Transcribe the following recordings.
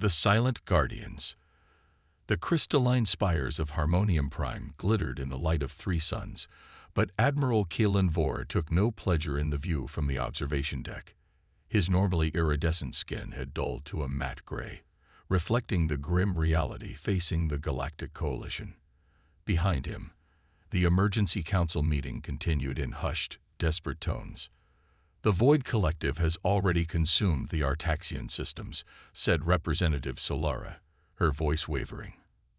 The Silent Guardians. The crystalline spires of Harmonium Prime glittered in the light of 3 suns, but Admiral Keelan Vore took no pleasure in the view from the observation deck. His normally iridescent skin had dulled to a matte gray, reflecting the grim reality facing the Galactic Coalition. Behind him, the Emergency Council meeting continued in hushed, desperate tones. "The Void Collective has already consumed the Artaxian systems," said Representative Solara, her voice wavering.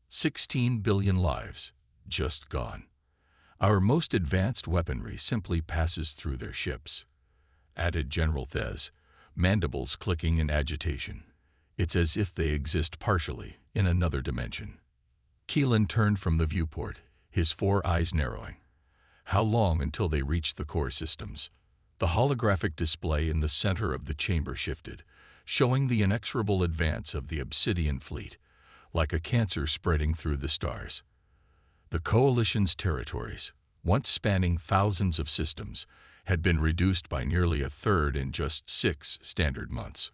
16 billion lives, just gone. "Our most advanced weaponry simply passes through their ships," added General Thez, mandibles clicking in agitation. "It's as if they exist partially, in another dimension." Keelan turned from the viewport, his 4 eyes narrowing. How long until they reached the core systems? The holographic display in the center of the chamber shifted, showing the inexorable advance of the Obsidian fleet, like a cancer spreading through the stars. The Coalition's territories, once spanning thousands of systems, had been reduced by nearly a third in just 6 standard months.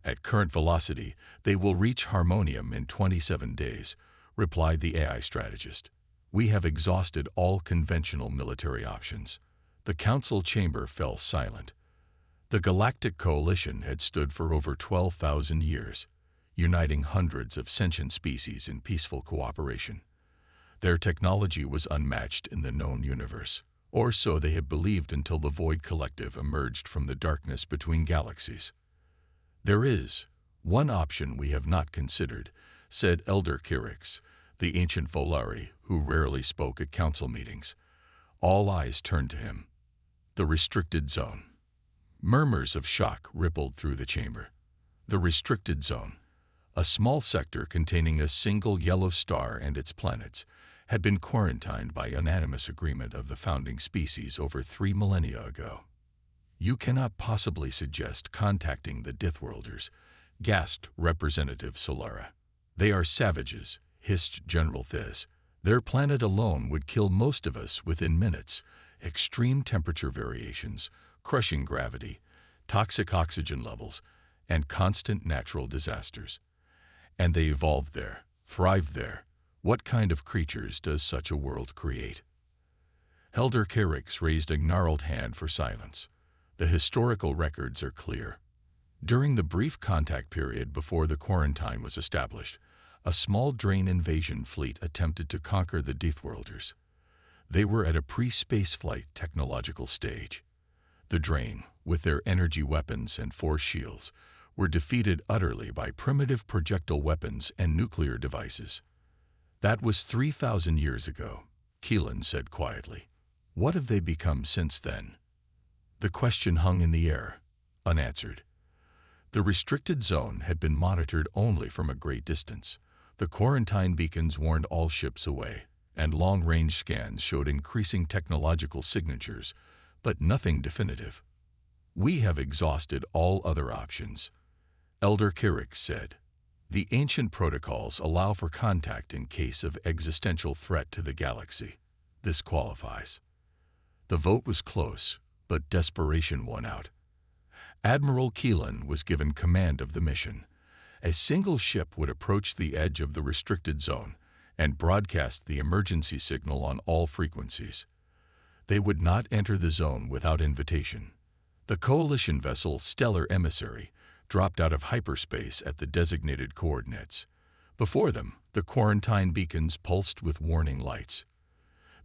"At current velocity, they will reach Harmonium in 27 days, replied the AI strategist. "We have exhausted all conventional military options." The council chamber fell silent. The Galactic Coalition had stood for over 12,000 years, uniting hundreds of sentient species in peaceful cooperation. Their technology was unmatched in the known universe, or so they had believed until the Void Collective emerged from the darkness between galaxies. "There is one option we have not considered," said Elder Kyrix, the ancient Volari who rarely spoke at council meetings. All eyes turned to him. "The restricted zone." Murmurs of shock rippled through the chamber. The restricted zone, a small sector containing a single yellow star and its planets, had been quarantined by unanimous agreement of the founding species over 3 millennia ago. "You cannot possibly suggest contacting the Deathworlders," gasped Representative Solara. "They are savages," hissed General Thez. "Their planet alone would kill most of us within minutes. Extreme temperature variations, crushing gravity, toxic oxygen levels, and constant natural disasters. And they evolved there, thrived there. What kind of creatures does such a world create?" Elder Kyrix raised a gnarled hand for silence. The historical records are clear. During the brief contact period before the quarantine was established, a small Drain invasion fleet attempted to conquer the Deathworlders. They were at a pre-spaceflight technological stage. The Drain, with their energy weapons and force shields, were defeated utterly by primitive projectile weapons and nuclear devices. "That was 3,000 years ago," Keelan said quietly. "What have they become since then?" The question hung in the air, unanswered. The restricted zone had been monitored only from a great distance. The quarantine beacons warned all ships away, and long-range scans showed increasing technological signatures, but nothing definitive. "We have exhausted all other options," Elder Kyrix said. "The ancient protocols allow for contact in case of existential threat to the galaxy. This qualifies." The vote was close, but desperation won out. Admiral Keelan was given command of the mission. A single ship would approach the edge of the restricted zone and broadcast the emergency signal on all frequencies. They would not enter the zone without invitation. The Coalition vessel Stellar Emissary dropped out of hyperspace at the designated coordinates. Before them, the quarantine beacons pulsed with warning lights.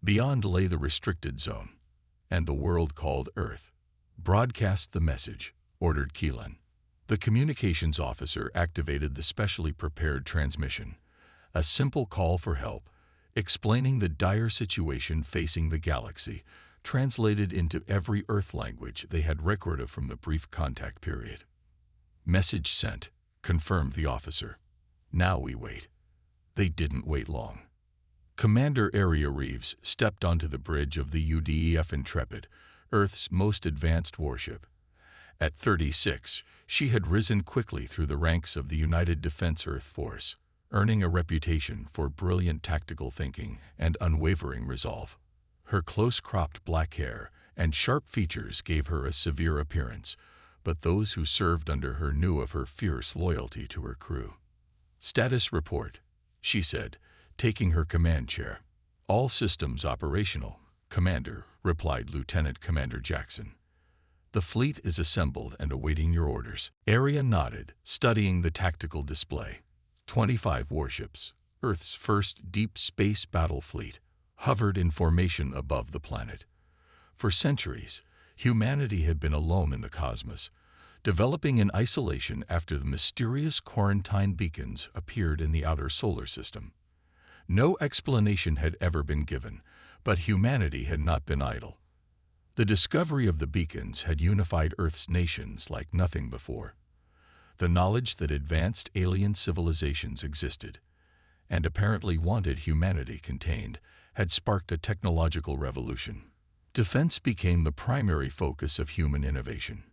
Beyond lay the restricted zone, and the world called Earth. "Broadcast the message," ordered Keelan. The communications officer activated the specially prepared transmission, a simple call for help, explaining the dire situation facing the galaxy, translated into every Earth language they had record of from the brief contact period. "Message sent," confirmed the officer. "Now we wait." They didn't wait long. Commander Aria Reeves stepped onto the bridge of the UDEF Intrepid, Earth's most advanced warship. At 36, she had risen quickly through the ranks of the United Defense Earth Force, earning a reputation for brilliant tactical thinking and unwavering resolve. Her close-cropped black hair and sharp features gave her a severe appearance, but those who served under her knew of her fierce loyalty to her crew. "Status report," she said, taking her command chair. "All systems operational, Commander," replied Lieutenant Commander Jackson. "The fleet is assembled and awaiting your orders." Arya nodded, studying the tactical display. 25 warships, Earth's first deep space battle fleet, hovered in formation above the planet. For centuries, humanity had been alone in the cosmos, developing in isolation after the mysterious quarantine beacons appeared in the outer solar system. No explanation had ever been given, but humanity had not been idle. The discovery of the beacons had unified Earth's nations like nothing before. The knowledge that advanced alien civilizations existed, and apparently wanted humanity contained, had sparked a technological revolution. Defense became the primary focus of human innovation.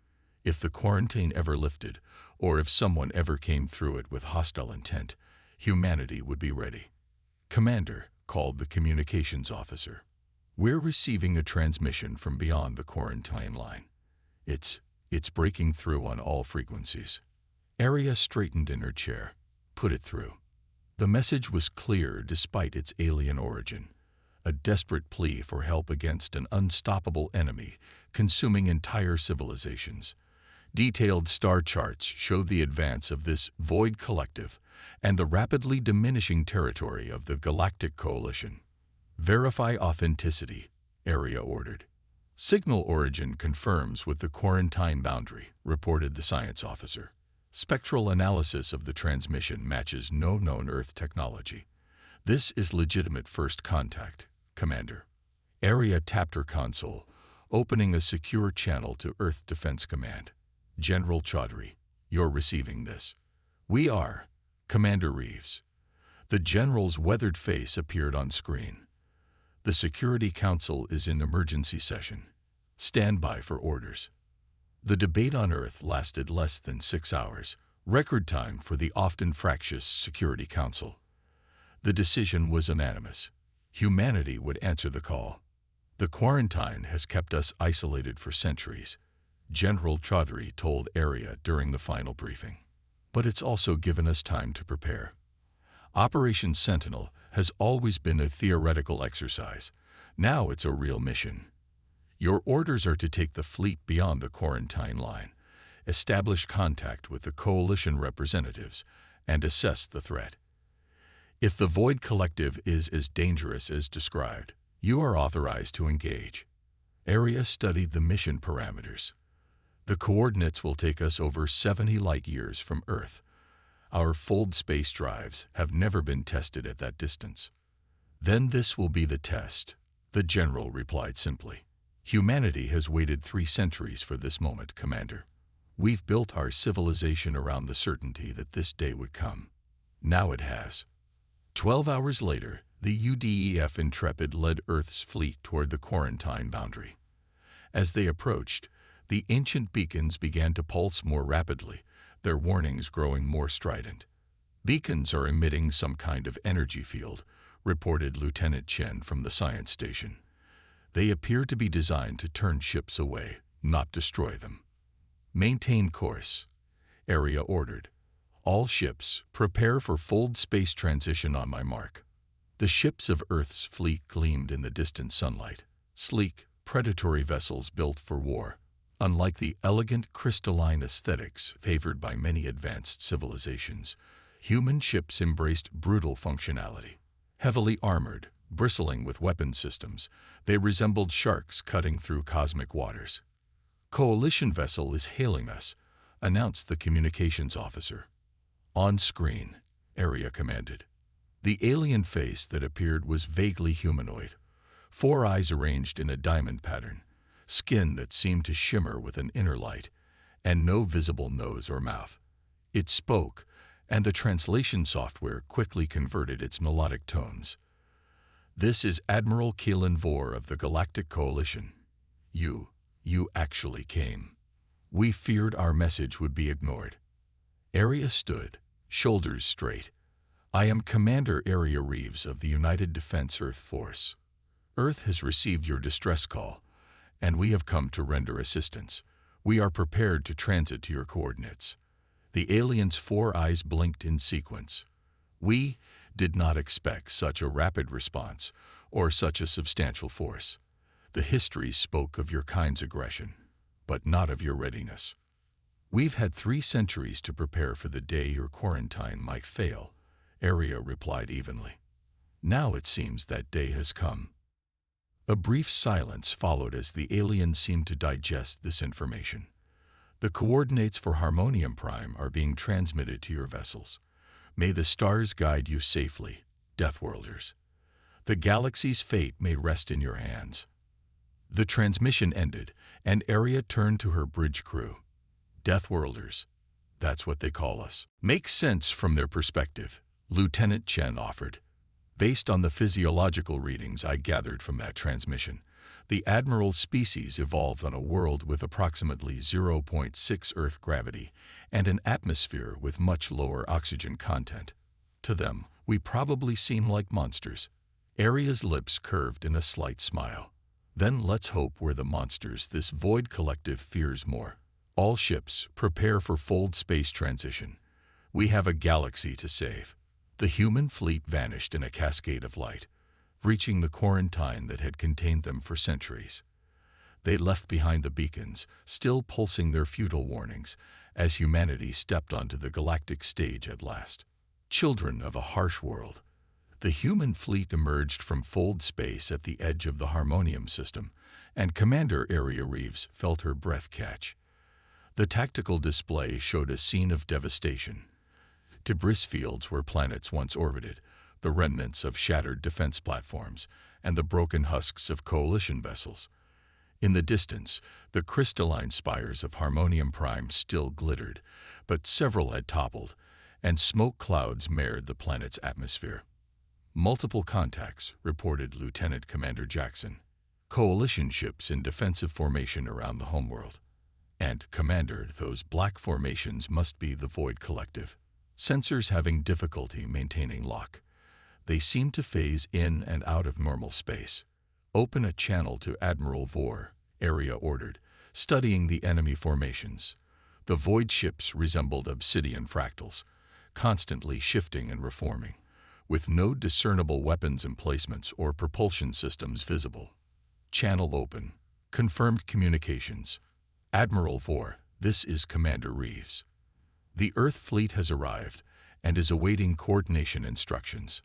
If the quarantine ever lifted, or if someone ever came through it with hostile intent, humanity would be ready. "Commander," called the communications officer, "we're receiving a transmission from beyond the quarantine line. It's breaking through on all frequencies." Arya straightened in her chair. "Put it through." The message was clear despite its alien origin. A desperate plea for help against an unstoppable enemy consuming entire civilizations. Detailed star charts showed the advance of this void collective and the rapidly diminishing territory of the Galactic Coalition. "Verify authenticity," Arya ordered. "Signal origin confirms with the quarantine boundary," reported the science officer. "Spectral analysis of the transmission matches no known Earth technology. This is legitimate first contact, Commander." Arya tapped her console, opening a secure channel to Earth Defense Command. "General Chaudhry, you're receiving this." "We are, Commander Reeves." The general's weathered face appeared on screen. "The Security Council is in emergency session. Stand by for orders." The debate on Earth lasted less than 6 hours, record time for the often fractious Security Council. The decision was unanimous. Humanity would answer the call. "The quarantine has kept us isolated for centuries," General Chaudhry told Arya during the final briefing. "But it's also given us time to prepare. Operation Sentinel has always been a theoretical exercise. Now it's a real mission. Your orders are to take the fleet beyond the quarantine line, establish contact with the coalition representatives, and assess the threat. If the Void Collective is as dangerous as described, you are authorized to engage." Arya studied the mission parameters. "The coordinates will take us over 70 light-years from Earth. Our fold space drives have never been tested at that distance." "Then this will be the test," the general replied simply. "Humanity has waited 3 centuries for this moment, Commander. We've built our civilization around the certainty that this day would come. Now it has." 12 hours later, the UDEF Intrepid led Earth's fleet toward the quarantine boundary. As they approached, the ancient beacons began to pulse more rapidly, their warnings growing more strident. "Beacons are emitting some kind of energy field," reported Lieutenant Chen from the science station. "They appear to be designed to turn ships away, not destroy them." "Maintain course," Arya ordered. "All ships, prepare for fold space transition on my mark." The ships of Earth's fleet gleamed in the distant sunlight, sleek, predatory vessels built for war. Unlike the elegant crystalline aesthetics favored by many advanced civilizations, human ships embraced brutal functionality. Heavily armored, bristling with weapon systems, they resembled sharks cutting through cosmic waters. "Coalition vessel is hailing us," announced the communications officer. "On screen," Arya commanded. The alien face that appeared was vaguely humanoid. 4 eyes arranged in a diamond pattern, skin that seemed to shimmer with an inner light, and no visible nose or mouth. It spoke, and the translation software quickly converted its melodic tones. "This is Admiral Keelan Vore of the Galactic Coalition. You actually came. We feared our message would be ignored." Arya stood, shoulders straight. "I am Commander Arya Reeves of the United Defense Earth Force. Earth has received your distress call, and we have come to render assistance. We are prepared to transit to your coordinates. The alien's 4 eyes blinked in sequence. We did not expect such a rapid response or such a substantial force. The histories spoke of your kind's aggression, but not of your readiness. We've had 3 centuries to prepare for the day your quarantine might fail, Area replied evenly. Now it seems that day has come. A brief silence followed as the alien seemed to digest this information. The coordinates for Harmonium Prime are being transmitted to your vessels. May the stars guide you safely, Deathworlders. The galaxy's fate may rest in your hands. The transmission ended, and Area turned to her bridge crew. Deathworlders, that's what they call us. Makes sense from their perspective, Lieutenant Chen offered. Based on the physiological readings I gathered from that transmission, the Admiral's species evolved on a world with approximately 0.6 Earth gravity and an atmosphere with much lower oxygen content. To them, we probably seem like monsters. Area's lips curved in a slight smile. Then let's hope we're the monsters this Void Collective fears more. All ships, prepare for fold space transition. We have a galaxy to save. The human fleet vanished in a cascade of light, reaching the quarantine that had contained them for centuries. They left behind the beacons, still pulsing their futile warnings, as humanity stepped onto the galactic stage at last. Children of a harsh world. The human fleet emerged from fold space at the edge of the Harmonium system, and Commander Area Reeves felt her breath catch. The tactical display showed a scene of devastation. Debris fields where planets once orbited, the remnants of shattered defense platforms, and the broken husks of coalition vessels. In the distance, the crystalline spires of Harmonium Prime still glittered, but several had toppled, and smoke clouds marred the planet's atmosphere. Multiple contacts, reported Lieutenant Commander Jackson. Coalition ships in defensive formation around the homeworld. And, Commander, those black formations must be the Void Collective. Sensors having difficulty maintaining lock. They seem to phase in and out of normal space. Open a channel to Admiral Vore, Area ordered, studying the enemy formations. The Void ships resembled obsidian fractals, constantly shifting and reforming, with no discernible weapons emplacements or propulsion systems visible. Channel open. Confirmed communications. Admiral Vore, this is Commander Reeves. The Earth fleet has arrived and is awaiting coordination instructions.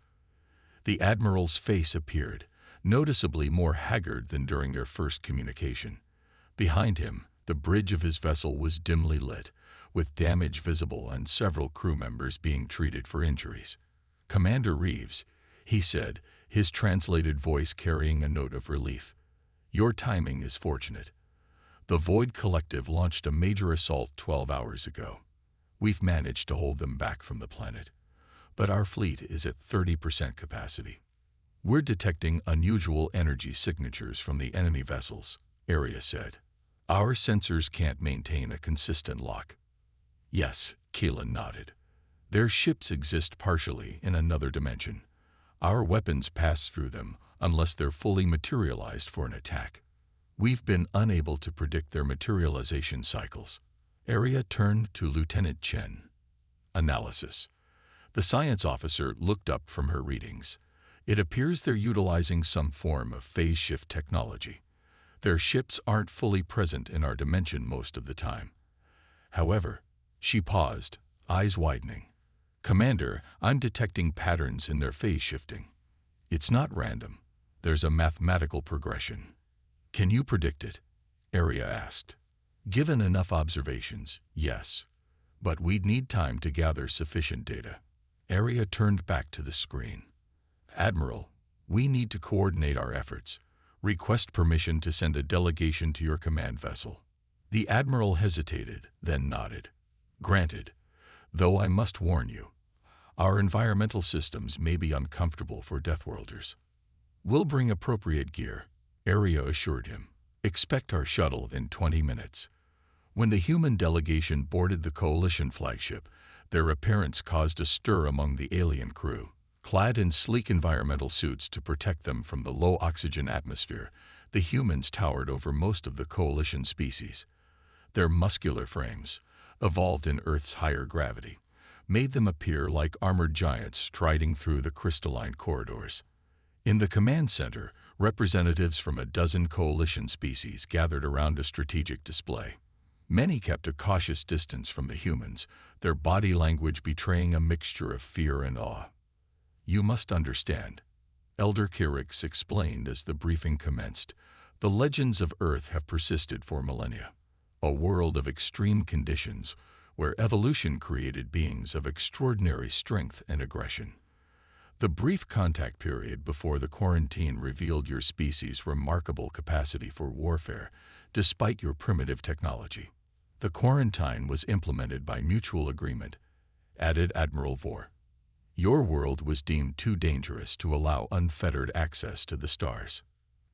The Admiral's face appeared, noticeably more haggard than during their first communication. Behind him, the bridge of his vessel was dimly lit, with damage visible and several crew members being treated for injuries. Commander Reeves, he said, his translated voice carrying a note of relief. Your timing is fortunate. The Void Collective launched a major assault 12 hours ago. We've managed to hold them back from the planet, but our fleet is at 30% capacity. We're detecting unusual energy signatures from the enemy vessels, Area said. Our sensors can't maintain a consistent lock. Yes, Keelan nodded. Their ships exist partially in another dimension. Our weapons pass through them unless they're fully materialized for an attack. We've been unable to predict their materialization cycles. Area turned to Lieutenant Chen. Analysis. The science officer looked up from her readings. It appears they're utilizing some form of phase shift technology. Their ships aren't fully present in our dimension most of the time. However, she paused, eyes widening. Commander, I'm detecting patterns in their phase shifting. It's not random. There's a mathematical progression. Can you predict it? Area asked. Given enough observations, yes. But we'd need time to gather sufficient data. Area turned back to the screen. Admiral, we need to coordinate our efforts. Request permission to send a delegation to your command vessel. The Admiral hesitated, then nodded. Granted, though I must warn you, our environmental systems may be uncomfortable for Deathworlders. We'll bring appropriate gear, Area assured him. Expect our shuttle in 20 minutes. When the human delegation boarded the Coalition flagship, their appearance caused a stir among the alien crew. Clad in sleek environmental suits to protect them from the low-oxygen atmosphere, the humans towered over most of the Coalition species. Their muscular frames, evolved in Earth's higher gravity, made them appear like armored giants striding through the crystalline corridors. In the command center, representatives from a dozen coalition species gathered around a strategic display. Many kept a cautious distance from the humans, their body language betraying a mixture of fear and awe. "You must understand," Elder Kyrix explained as the briefing commenced, "the legends of Earth have persisted for millennia. A world of extreme conditions where evolution created beings of extraordinary strength and aggression. The brief contact period before the quarantine revealed your species' remarkable capacity for warfare, despite your primitive technology. The quarantine was implemented by mutual agreement," added Admiral Vor. "Your world was deemed too dangerous to allow unfettered access to the stars."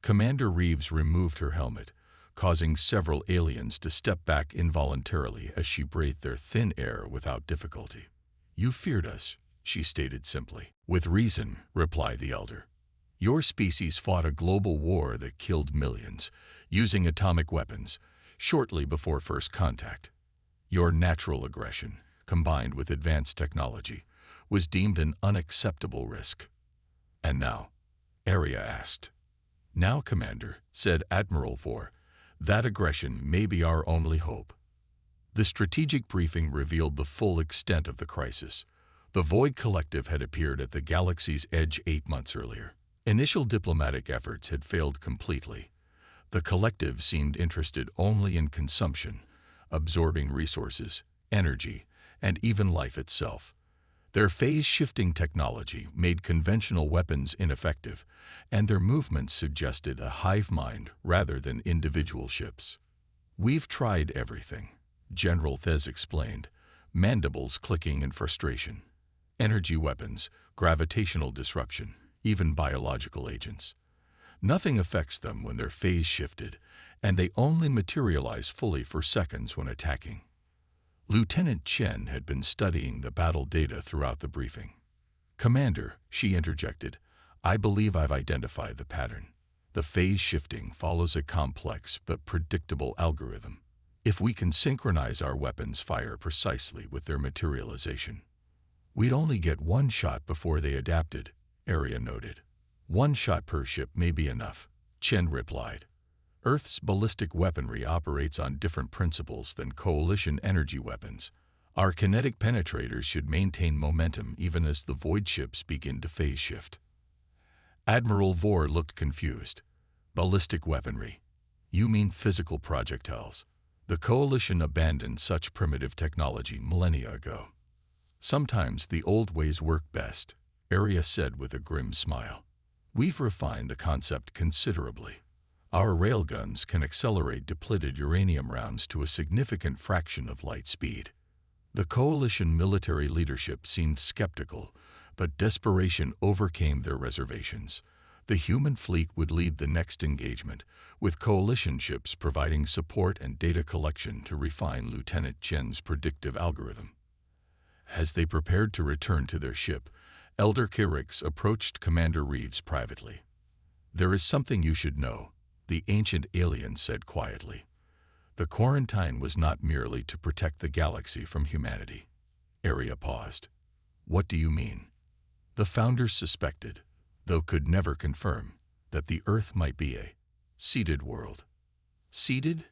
Commander Reeves removed her helmet, causing several aliens to step back involuntarily as she breathed their thin air without difficulty. "You feared us," she stated simply. "With reason," replied the Elder. "Your species fought a global war that killed millions, using atomic weapons, shortly before first contact. Your natural aggression, combined with advanced technology, was deemed an unacceptable risk." "And now?" Arya asked. "Now, Commander," said Admiral Vor, "that aggression may be our only hope." The strategic briefing revealed the full extent of the crisis. The Void Collective had appeared at the galaxy's edge 8 months earlier. Initial diplomatic efforts had failed completely. The collective seemed interested only in consumption, absorbing resources, energy, and even life itself. Their phase-shifting technology made conventional weapons ineffective, and their movements suggested a hive mind rather than individual ships. "We've tried everything," General Thez explained, mandibles clicking in frustration. "Energy weapons, gravitational disruption, even biological agents. Nothing affects them when they're phase-shifted, and they only materialize fully for seconds when attacking." Lieutenant Chen had been studying the battle data throughout the briefing. "Commander," she interjected, "I believe I've identified the pattern. The phase shifting follows a complex but predictable algorithm. If we can synchronize our weapons' fire precisely with their materialization." "We'd only get one shot before they adapted," Arya noted. "One shot per ship may be enough," Chen replied. "Earth's ballistic weaponry operates on different principles than coalition energy weapons. Our kinetic penetrators should maintain momentum even as the void ships begin to phase shift." Admiral Vor looked confused. "Ballistic weaponry? You mean physical projectiles? The coalition abandoned such primitive technology millennia ago." "Sometimes the old ways work best," Arya said with a grim smile. "We've refined the concept considerably. Our railguns can accelerate depleted uranium rounds to a significant fraction of light speed." The coalition military leadership seemed skeptical, but desperation overcame their reservations. The human fleet would lead the next engagement, with coalition ships providing support and data collection to refine Lieutenant Chen's predictive algorithm. As they prepared to return to their ship, Elder Kyrix approached Commander Reeves privately. "There is something you should know," the ancient alien said quietly. "The quarantine was not merely to protect the galaxy from humanity." Arya paused. "What do you mean?" "The founders suspected, though could never confirm, that the Earth might be a seeded world." "Seeded?"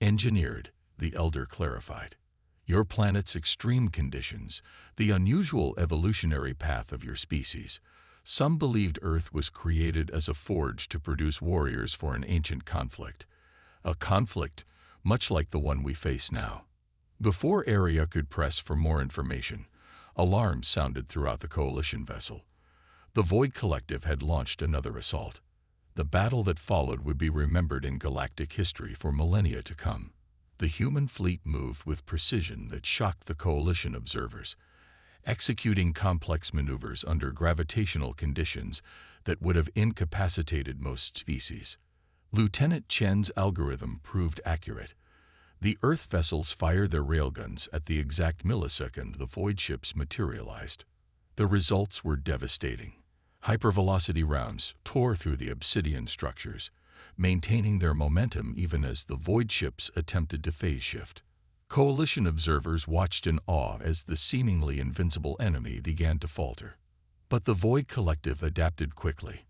"Engineered," the Elder clarified. "Your planet's extreme conditions, the unusual evolutionary path of your species. Some believed Earth was created as a forge to produce warriors for an ancient conflict. A conflict much like the one we face now." Before Arya could press for more information, alarms sounded throughout the coalition vessel. The Void Collective had launched another assault. The battle that followed would be remembered in galactic history for millennia to come. The human fleet moved with precision that shocked the coalition observers, executing complex maneuvers under gravitational conditions that would have incapacitated most species. Lieutenant Chen's algorithm proved accurate. The Earth vessels fired their railguns at the exact millisecond the void ships materialized. The results were devastating. Hypervelocity rounds tore through the obsidian structures, maintaining their momentum even as the void ships attempted to phase shift. Coalition observers watched in awe as the seemingly invincible enemy began to falter. But the Void Collective adapted quickly.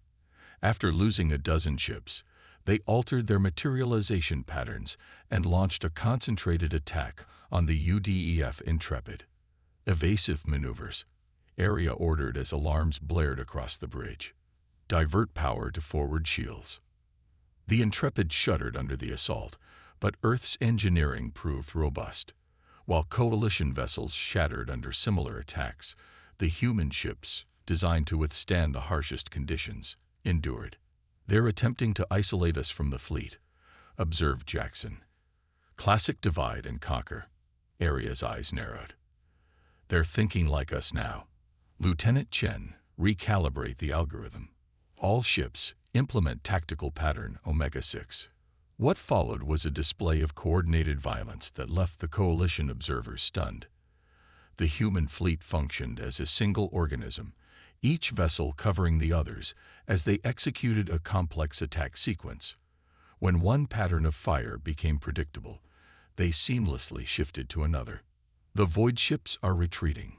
After losing a dozen ships, they altered their materialization patterns and launched a concentrated attack on the UDEF Intrepid. Evasive maneuvers, Area ordered as alarms blared across the bridge. Divert power to forward shields. The Intrepid shuddered under the assault, but Earth's engineering proved robust. While Coalition vessels shattered under similar attacks, the human ships, designed to withstand the harshest conditions, endured. "They're attempting to isolate us from the fleet," observed Jackson. "Classic divide and conquer." Area's eyes narrowed. "They're thinking like us now." Lieutenant Chen, recalibrate the algorithm. All ships, implement tactical pattern Omega-6. What followed was a display of coordinated violence that left the Coalition observers stunned. The human fleet functioned as a single organism, each vessel covering the others as they executed a complex attack sequence. When one pattern of fire became predictable, they seamlessly shifted to another. "The void ships are retreating,"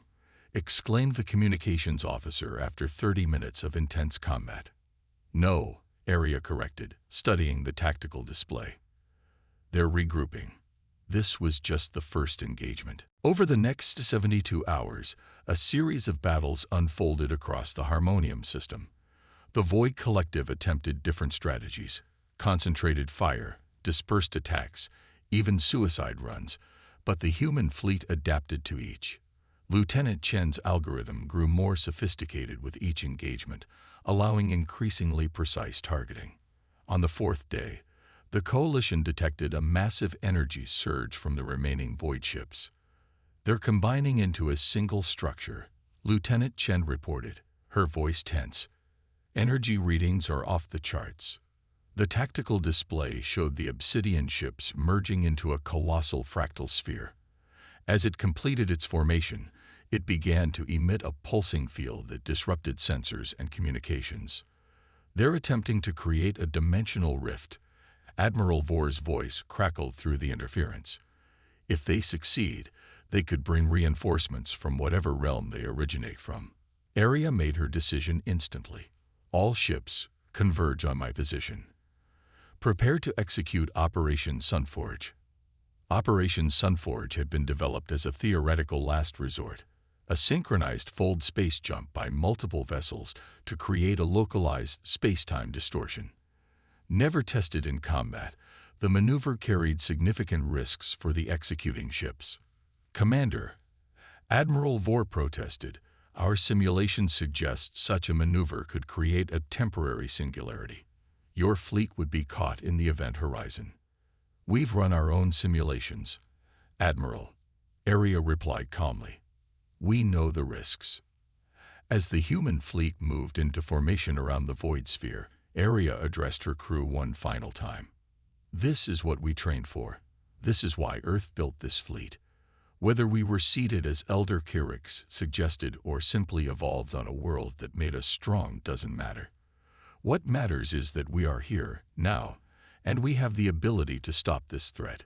exclaimed the communications officer after 30 minutes of intense combat. "No," Area corrected, studying the tactical display. "They're regrouping." This was just the first engagement. Over the next 72 hours, a series of battles unfolded across the Harmonium system. The Void Collective attempted different strategies: concentrated fire, dispersed attacks, even suicide runs, but the human fleet adapted to each. Lieutenant Chen's algorithm grew more sophisticated with each engagement, allowing increasingly precise targeting. On the fourth day, the Coalition detected a massive energy surge from the remaining void ships. "They're combining into a single structure," Lieutenant Chen reported, her voice tense. "Energy readings are off the charts." The tactical display showed the Obsidian ships merging into a colossal fractal sphere. As it completed its formation, it began to emit a pulsing field that disrupted sensors and communications. "They're attempting to create a dimensional rift," Admiral Vor's voice crackled through the interference. "If they succeed, they could bring reinforcements from whatever realm they originate from." Area made her decision instantly. "All ships, converge on my position. Prepare to execute Operation Sunforge." Operation Sunforge had been developed as a theoretical last resort, a synchronized fold space jump by multiple vessels to create a localized space-time distortion. Never tested in combat, the maneuver carried significant risks for the executing ships. "Commander," Admiral Vor protested, "our simulations suggest such a maneuver could create a temporary singularity. Your fleet would be caught in the event horizon." "We've run our own simulations, Admiral," Area replied calmly. "We know the risks." As the human fleet moved into formation around the void sphere, Area addressed her crew one final time. "This is what we trained for. This is why Earth built this fleet. Whether we were seated as Elder Kyrix suggested or simply evolved on a world that made us strong doesn't matter. What matters is that we are here, now, and we have the ability to stop this threat."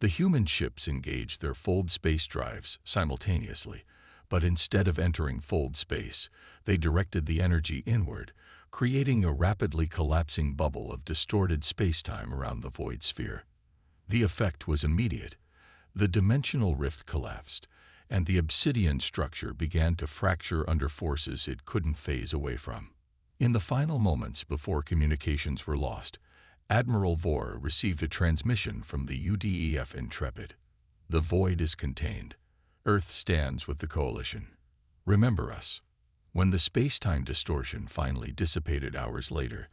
The human ships engaged their fold space drives simultaneously, but instead of entering fold space, they directed the energy inward, creating a rapidly collapsing bubble of distorted spacetime around the void sphere. The effect was immediate. The dimensional rift collapsed, and the obsidian structure began to fracture under forces it couldn't phase away from. In the final moments before communications were lost, Admiral Vor received a transmission from the UDEF Intrepid. "The void is contained. Earth stands with the Coalition. Remember us." When the space-time distortion finally dissipated hours later,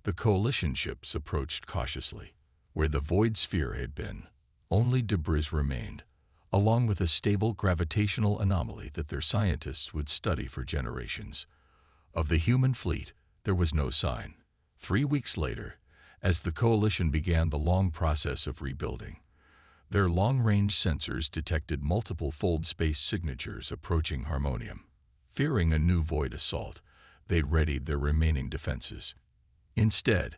the Coalition ships approached cautiously. Where the void sphere had been, only debris remained, along with a stable gravitational anomaly that their scientists would study for generations. Of the human fleet, there was no sign. 3 weeks later, as the Coalition began the long process of rebuilding, their long-range sensors detected multiple fold space signatures approaching Harmonium. Fearing a new void assault, they readied their remaining defenses. Instead,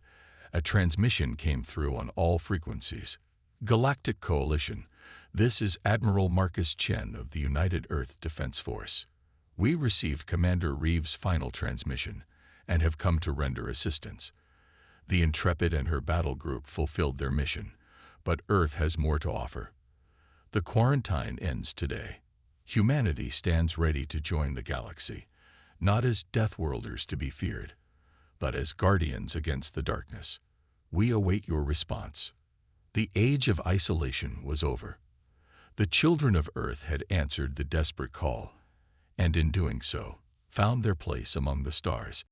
A transmission came through on all frequencies. Galactic Coalition. This is Admiral Marcus Chen of the United Earth Defense Force. We received Commander Reeves' final transmission and have come to render assistance. The Intrepid and her battle group fulfilled their mission, but Earth has more to offer. The quarantine ends today. Humanity stands ready to join the galaxy, not as Deathworlders to be feared, but as guardians against the darkness. We await your response. The age of isolation was over. The children of Earth had answered the desperate call, and in doing so, found their place among the stars.